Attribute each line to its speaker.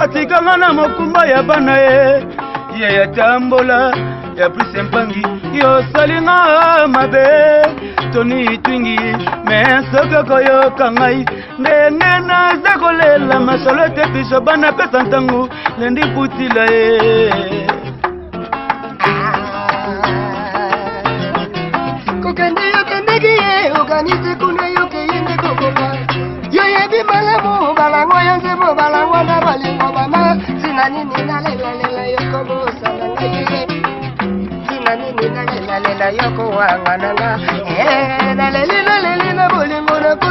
Speaker 1: Atikangana mokumba ya bana ye ya tambola ya prisempangi yo salinga mabe toni twingi mesoka koyo kangai ndenge na zakolela masolo te biso bana pesa ntango lendi putila ye
Speaker 2: kokende yo kendegi ye organize kuna yo keyende kokoka yo yebi malamu balango yosebo balango na balingo bama sina nini na lela yoko bosana ngaye sina nini na lela yoko wanga nanga na lela bolingo na